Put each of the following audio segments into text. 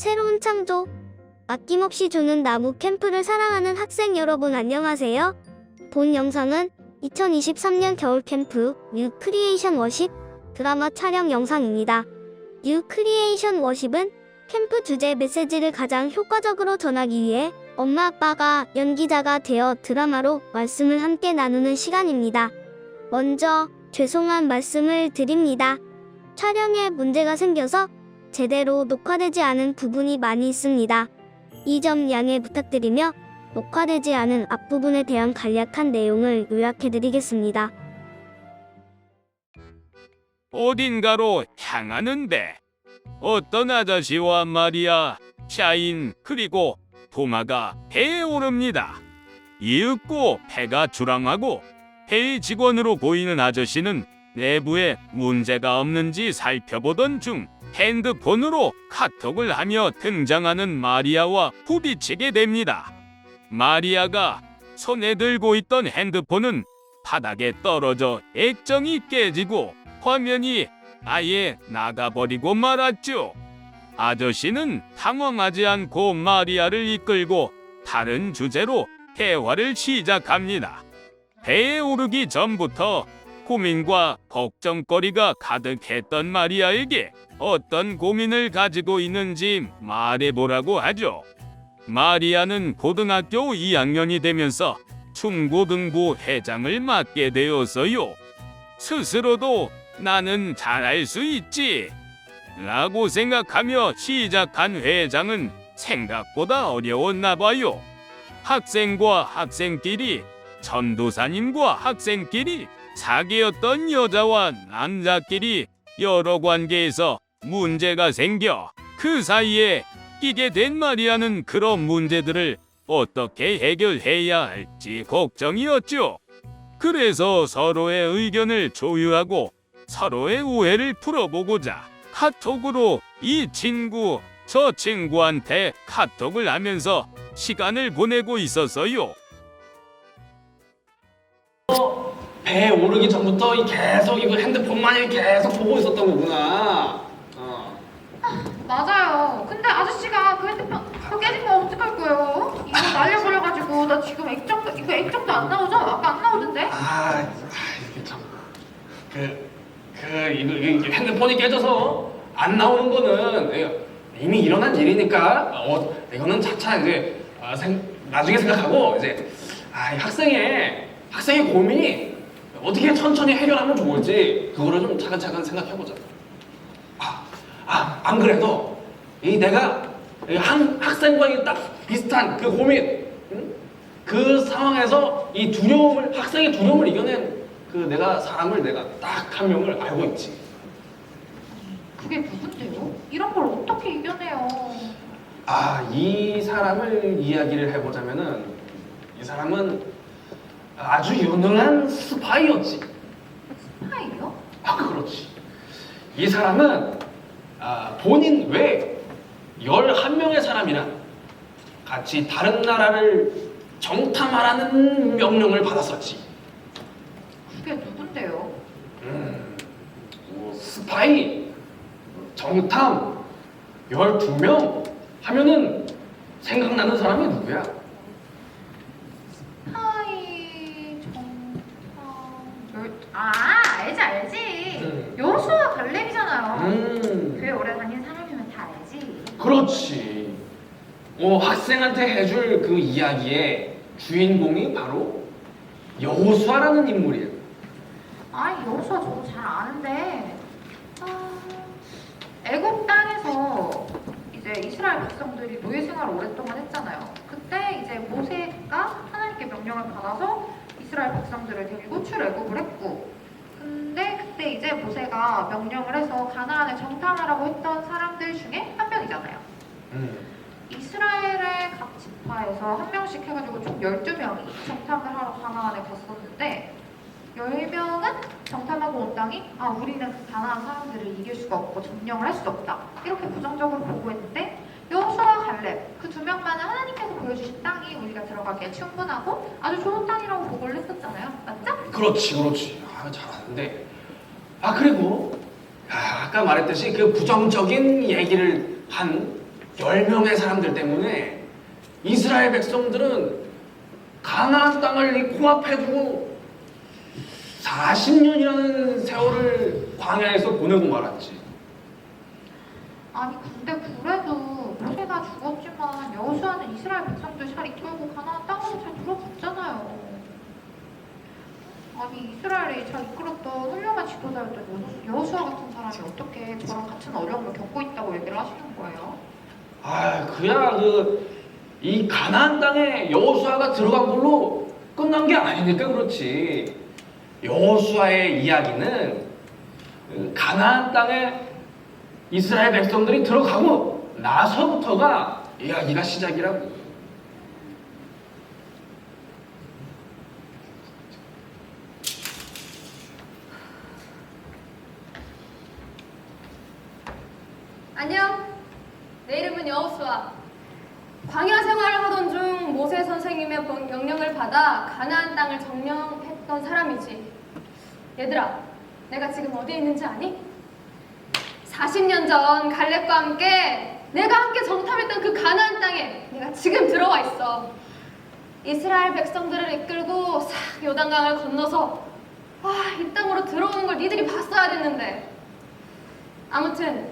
새로운 창조, 아낌없이 주는 나무 캠프를 사랑하는 학생 여러분 안녕하세요. 본 영상은 2023년 겨울 캠프 뉴 크리에이션 워십 드라마 촬영 영상입니다. 뉴 크리에이션 워십은 캠프 주제 메시지를 가장 효과적으로 전하기 위해 엄마 아빠가 연기자가 되어 드라마로 말씀을 함께 나누는 시간입니다. 먼저 죄송한 말씀을 드립니다. 촬영에 문제가 생겨서 제대로 녹화되지 않은 부분이 많이 있습니다. 이 점 양해 부탁드리며 녹화되지 않은 앞부분에 대한 간략한 내용을 요약해드리겠습니다. 어딘가로 향하는데 어떤 아저씨와 마리아, 샤인 그리고 도마가 배에 오릅니다. 이윽고 배가 출항하고 배의 직원으로 보이는 아저씨는 내부에 문제가 없는지 살펴보던 중 핸드폰으로 카톡을 하며 등장하는 마리아와 부딪히게 됩니다. 마리아가 손에 들고 있던 핸드폰은 바닥에 떨어져 액정이 깨지고 화면이 아예 나가버리고 말았죠. 아저씨는 당황하지 않고 마리아를 이끌고 다른 주제로 대화를 시작합니다. 배에 오르기 전부터 고민과 걱정거리가 가득했던 마리아에게 어떤 고민을 가지고 있는지 말해보라고 하죠. 마리아는 고등학교 2학년이 되면서 중고등부 회장을 맡게 되었어요. 스스로도 나는 잘할 수 있지 라고 생각하며 시작한 회장은 생각보다 어려웠나 봐요. 학생과 학생끼리, 전도사님과 학생끼리, 사귀었던 여자와 남자끼리 여러 관계에서 문제가 생겨 그 사이에 끼게 된 마리아는 그런 문제들을 어떻게 해결해야 할지 걱정이었죠. 그래서 서로의 의견을 조율하고 서로의 오해를 풀어보고자 카톡으로 이 친구 저 친구한테 카톡을 하면서 시간을 보내고 있었어요. 배에 오르기 전부터 계속 이거 핸드폰만 계속 보고 있었던 거구나. 맞아요. 근데 아저씨가 그 핸드폰 그거 깨진 거 어떡할 거예요? 이거 날려버려가지고 나 지금 이거 액정도 안 나오죠? 아까 안 나오던데? 이게 참. 이거 핸드폰이 깨져서 안 나오는 거는 이미 일어난 일이니까 이거는 차차 이제 나중에 생각하고 이제 이 학생의 고민이 어떻게 천천히 해결하면 좋을지 그거를 좀 차근차근 생각해보자. 안 그래도 내가 학생과 딱 비슷한 그 고민, 그 상황에서 학생의 두려움을 이겨낸 내가 딱 한 명을 알고 있지. 그게 누군데요? 이런 걸 어떻게 이겨내요? 이 사람을 이야기를 해보자면은 이 사람은 아주 유능한 스파이였지. 스파이요? 그렇지. 이 사람은 본인 외 11명의 사람이랑 같이 다른 나라를 정탐하라는 명령을 받았었지. 그게 누군데요? 스파이, 정탐, 12명 하면은 생각나는 사람이 누구야? 스파이, 알지. 여호수아 갈렙이잖아요. 교회 오래 다닌 사람이면 다 알지. 그렇지. 학생한테 해줄 그 이야기의 주인공이 바로 여호수아라는 인물이야. 여호수아 저도 잘 아는데 애굽 땅에서 이제 이스라엘 백성들이 노예 생활을 오랫동안 했잖아요. 그때 이제 모세가 하나님께 명령을 받아서 이스라엘 백성들을 데리고 출애굽을 했고, 근데 그때 이제 모세가 명령을 해서 가나안에 정탐하라고 했던 사람들 중에 한 명이잖아요. 이스라엘의 각 지파에서 한 명씩 해가지고 총 12명이 정탐을 하러 가나안에 갔었는데 10명은 정탐하고 온 땅이 우리는 그 가나안 사람들을 이길 수가 없고 점령을 할 수 없다 이렇게 부정적으로 보고했는데 여호수아와 갈렙 그 2명만은 하나님께서 보여주신 땅이 우리가 들어가기에 충분하고 아주 좋은 땅이라고 보고를 했었잖아요. 맞죠? 그렇지. 잘 아는데. 그리고 아까 말했듯이 그 부정적인 얘기를 한 10명의 사람들 때문에 이스라엘 백성들은 가나안 땅을 이 코앞에 두고 40년이라는 세월을 광야에서 보내고 말았지. 아니 근데 그래도 그렇게 다 죽었지만 여호수아는 이스라엘 백성들 잘 이끌고 가나안 땅으로 잘 들어갔잖아요. 아니 이스라엘이 잘 이끌었던 훌륭한 지도자였던 여호수아 같은 사람이 어떻게 저랑 같은 어려움을 겪고 있다고 얘기를 하시는 거예요? 아, 그야 이 가나안 땅에 여호수아가 들어간 걸로 끝난 게 아니니까 그렇지. 여호수아의 이야기는 가나안 땅에 이스라엘 백성들이 들어가고 나서부터가 이야기가 시작이라고. 안녕. 내 이름은 여호수아. 광야 생활을 하던 중 모세 선생님의 명령을 받아 가나안 땅을 점령했던 사람이지. 얘들아, 내가 지금 어디에 있는지 아니? 40년 전 갈렙과 함께 내가 함께 정탐했던 그 가나안 땅에 내가 지금 들어와 있어. 이스라엘 백성들을 이끌고 싹 요단강을 건너서 이 땅으로 들어오는 걸 니들이 봤어야 됐는데. 아무튼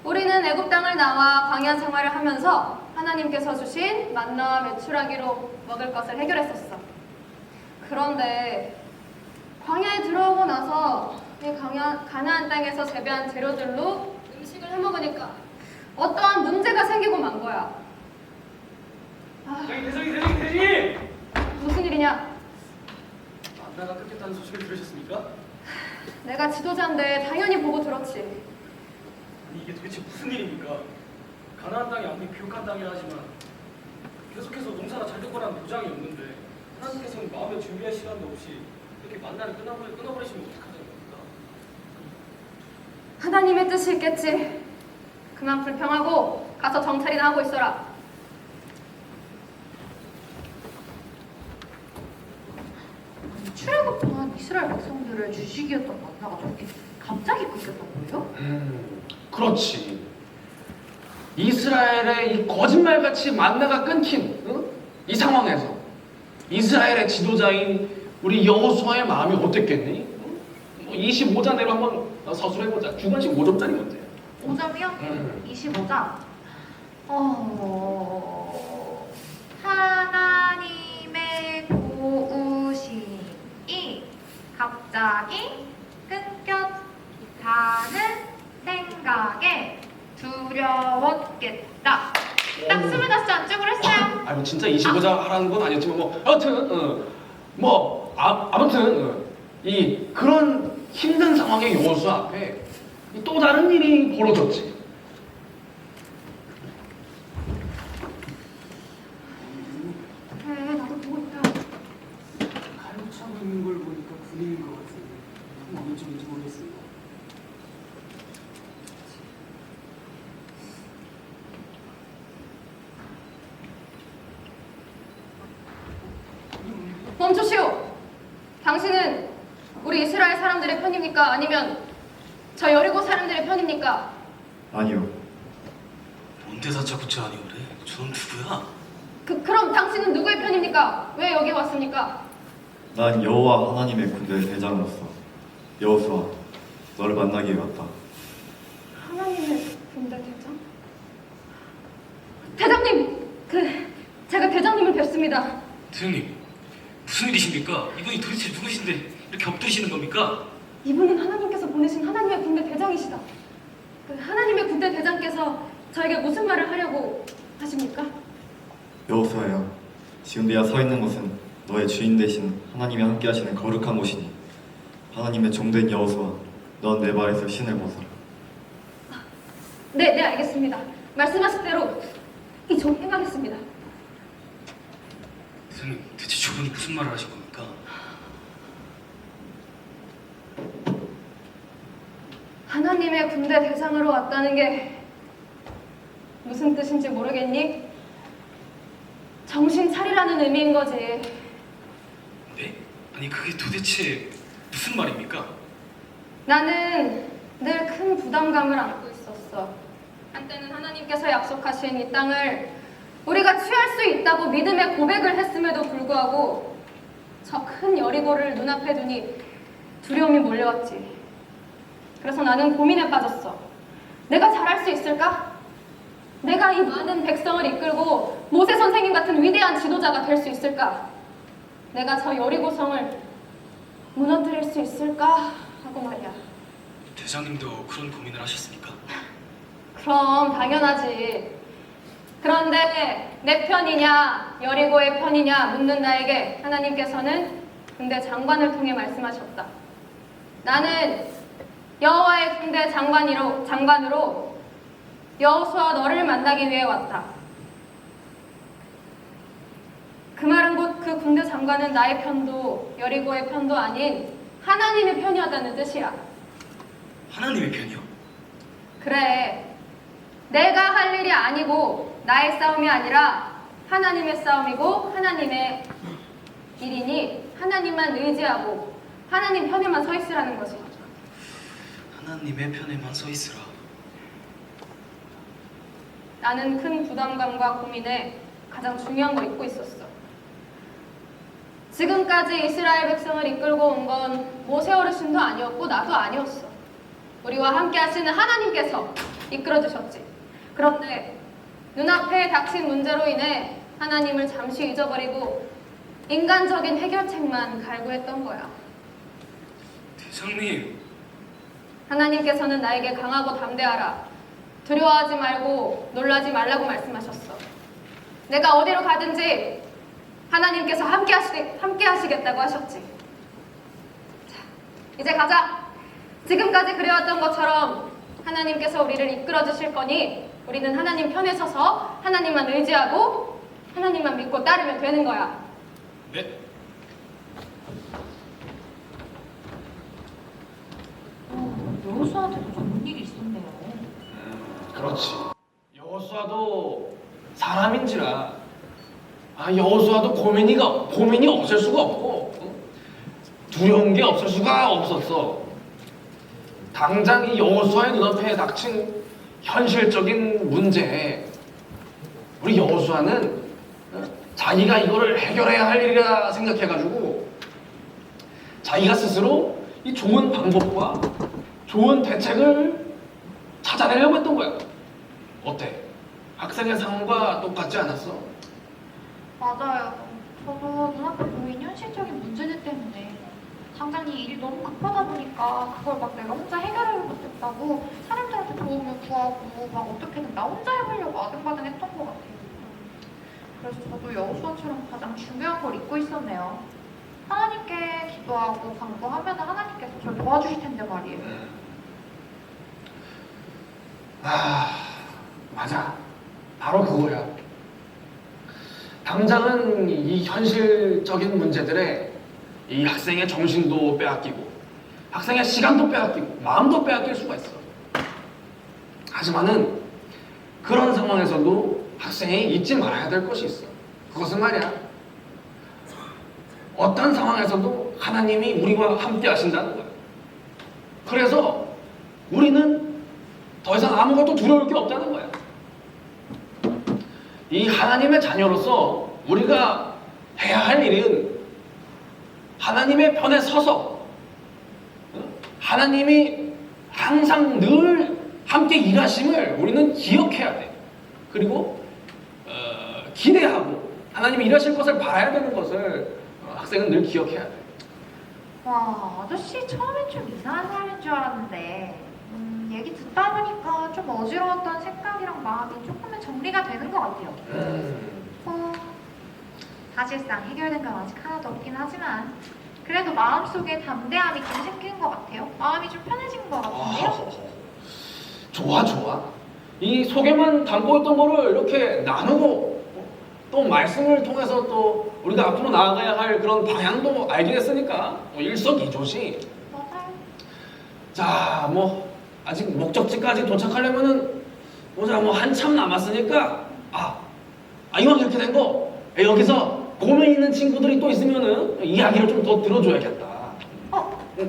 우리는 애굽 땅을 나와 광야 생활을 하면서 하나님께서 주신 만나와 메추라기로 먹을 것을 해결했었어. 그런데 광야에 들어오고 나서 이 가나안 땅에서 재배한 재료들로 음식을 해먹으니까 어떠한 문제가 생기고 만 거야. 대장님! 무슨 일이냐? 만나가 끊겼다는 소식을 들으셨습니까? 내가 지도자인데 당연히 보고 들었지. 아니 이게 도대체 무슨 일입니까? 가나안 땅이 아무리 비옥한 땅이라 하지만 계속해서 농사가 잘 될 거라는 보장이 없는데 하나님께서는 마음의 준비할 시간도 없이 이렇게 만나를 끊어버리시면 어떡하자는 겁니까? 하나님의 뜻이 있겠지. 그만 불평하고 가서 정찰이나 하고 있어라. 출애굽한 이스라엘 백성들을 주식이었던 만나가 저렇게 갑자기 끊겼던 거예요? 그렇지. 이스라엘의 이 거짓말같이 만나가 끊긴 이 상황에서 이스라엘의 지도자인 우리 여호수아의 마음이 어땠겠니? 25자대로 한번 서술해보자. 주관식 5점짜리 문제야. 5점이요? 25점. 하나님의 도우심이 갑자기 끊겼다는 생각에 두려웠겠다. 딱 25점쯤을 했어요. 아니 진짜 25자 하라는 건 아니었지만 아무튼 이 그런 힘든 상황의 여호수아 앞에 또 다른 일이 벌어졌지. 그래, 나도 보고 있다. 칼을 차고 있는 걸 보니까 군인인 것 같은데 어느 쪽인지 모르겠습니다. 멈추시오. 당신은 우리 이스라엘 사람들의 편입니까? 아니면 저 여리고 사람들의 편입니까? 아니요. 뭔데 다짜고짜 하니 그래? 저는 누구야? 그럼 당신은 누구의 편입니까? 왜 여기 왔습니까? 난 여호와 하나님의 군대 대장으로서 여호수아 너를 만나기 위해 왔다. 하나님의 군대 대장? 대장님! 제가 대장님을 뵙습니다. 대장님 무슨 일이십니까? 이분이 도대체 누구신데 이렇게 엎드리시는 겁니까? 이분은 하나님께서 보내신 하나님의 군대 대장이시다. 하나님의 군대 대장께서 저에게 무슨 말을 하려고 하십니까? 여호수아야, 지금 내가 서 있는 곳은 너의 주인 대신 하나님이 함께 하시는 거룩한 곳이니 하나님의 종된 여호수아, 넌 내 발에서 신을 벗어라. 네, 알겠습니다. 말씀하신 대로 이 종 행하겠습니다. 대장님 대체 저분이 무슨 말을 하신 겁니까? 하나님의 군대 대장으로 왔다는 게 무슨 뜻인지 모르겠니? 정신 차리라는 의미인 거지. 네? 아니 그게 도대체 무슨 말입니까? 나는 늘 큰 부담감을 안고 있었어. 한때는 하나님께서 약속하신 이 땅을 우리가 취할 수 있다고 믿음의 고백을 했음에도 불구하고 저 큰 여리고를 눈앞에 두니 두려움이 몰려왔지. 그래서 나는 고민에 빠졌어. 내가 잘할 수 있을까? 내가 이 많은 백성을 이끌고 모세 선생님 같은 위대한 지도자가 될 수 있을까? 내가 저 여리고성을 무너뜨릴 수 있을까? 하고 말이야. 대장님도 그런 고민을 하셨습니까? 그럼 당연하지. 그런데 내 편이냐 여리고의 편이냐 묻는 나에게 하나님께서는 군대 장관을 통해 말씀하셨다. 나는 여호와의 군대 장관으로 여호수아 너를 만나기 위해 왔다. 그 말은 곧 그 군대 장관은 나의 편도 여리고의 편도 아닌 하나님의 편이었다는 뜻이야. 하나님의 편이요? 그래. 내가 할 일이 아니고 나의 싸움이 아니라 하나님의 싸움이고 하나님의 일이니 하나님만 의지하고 하나님 편에만 서 있으라는 거지. 하나님의 편에만 서 있으라. 나는 큰 부담감과 고민에 가장 중요한 걸 잊고 있었어. 지금까지 이스라엘 백성을 이끌고 온 건 모세 어르신도 아니었고 나도 아니었어. 우리와 함께 하시는 하나님께서 이끌어 주셨지. 그런데 눈앞에 닥친 문제로 인해 하나님을 잠시 잊어버리고 인간적인 해결책만 갈구했던 거야. 대장님, 하나님께서는 나에게 강하고 담대하라, 두려워하지 말고 놀라지 말라고 말씀하셨어. 내가 어디로 가든지 하나님께서 함께 하시겠다고 하셨지. 자, 이제 가자. 지금까지 그래왔던 것처럼 하나님께서 우리를 이끌어 주실 거니 우리는 하나님 편에 서서 하나님만 의지하고 하나님만 믿고 따르면 되는 거야. 네? 여호수아한테도 좋은 일이 있었네요. 그렇지. 여호수아도 사람인지라 여호수아도 고민이 없을 수가 없고 두려운 게 없을 수가 없었어. 당장 이 여호수아의 눈앞에 닥친 현실적인 문제, 우리 여호수아는 자기가 이거를 해결해야 할 일이라 생각해가지고 자기가 스스로 이 좋은 방법과 좋은 대책을 찾아내려고 했던 거야. 어때? 학생의 상황과 똑같지 않았어? 맞아요. 저도 눈앞에 보인 현실적인 문제들 때문에 당장 이 일이 너무 급하다 보니까 그걸 막 내가 혼자 해결하지 못했다고 사람들한테 도움을 구하고 막 어떻게든 나 혼자 해보려고 아등바등했던 것 같아요. 그래서 저도 여호수아처럼 가장 중요한 걸 잊고 있었네요. 하나님께 기도하고 간구하면 하나님께서 저를 도와주실 텐데 말이에요. 맞아. 바로 그거야. 당장은 이 현실적인 문제들에 이 학생의 정신도 빼앗기고 학생의 시간도 빼앗기고 마음도 빼앗길 수가 있어. 하지만은 그런 상황에서도 학생이 잊지 말아야 될 것이 있어. 그것은 말이야, 어떤 상황에서도 하나님이 우리와 함께 하신다는 거야. 그래서 우리는 더 이상 아무것도 두려울 게 없다는 거야. 이 하나님의 자녀로서 우리가 해야 할 일은 하나님의 편에 서서 하나님이 항상 늘 함께 일하심을 우리는 기억해야 돼. 그리고 기대하고 하나님이 일하실 것을 바라야 되는 것을 학생은 늘 기억해야 돼. 와, 아저씨 처음엔 좀 이상한 사람인 줄 알았는데 얘기 듣다 보니까 좀 어지러웠던 생각이랑 마음이 조금은 정리가 되는 것 같아요. 사실상 해결된 건 아직 하나도 없긴 하지만 그래도 마음속에 담대함이 좀 생긴 것 같아요. 마음이 좀 편해진 것 같은데요. 좋아. 이 속에만 담고 있던 거를 이렇게 나누고 또 말씀을 통해서 또 우리가 앞으로 나아가야 할 그런 방향도 알게 됐으니까 일석이조지. 맞아요. 자, 아직 목적지까지 도착하려면은 한참 남았으니까 이왕 이렇게 된 거 여기서 고민 있는 친구들이 또 있으면은 이야기를 좀 더 들어줘야겠다.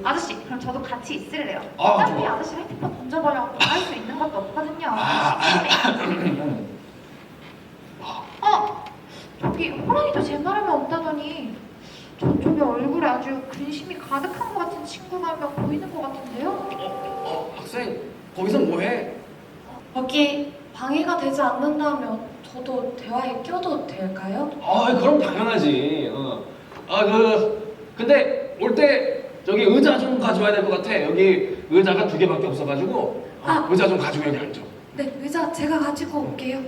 아저씨, 그럼 저도 같이 있을래요. 아, 어차피 좋아. 아저씨 핸드폰 던져버려 할 수 있는 것도 없거든요. 저기 호랑이도 제 말하면 없다더니 저쪽에 얼굴에 아주 근심이 가득한 것 같은 친구가 한 명 보이는 것 같은데요? 학생 거기서 뭐해? 여기 방해가 되지 않는다면 저도 대화에 껴도 될까요? 그럼 당연하지. 근데 올 때 저기 의자 좀 가져와야 될 것 같아. 여기 의자가 2개밖에 없어가지고 의자 좀 가지고 여기 앉아. 네, 의자 제가 가지고 올게요.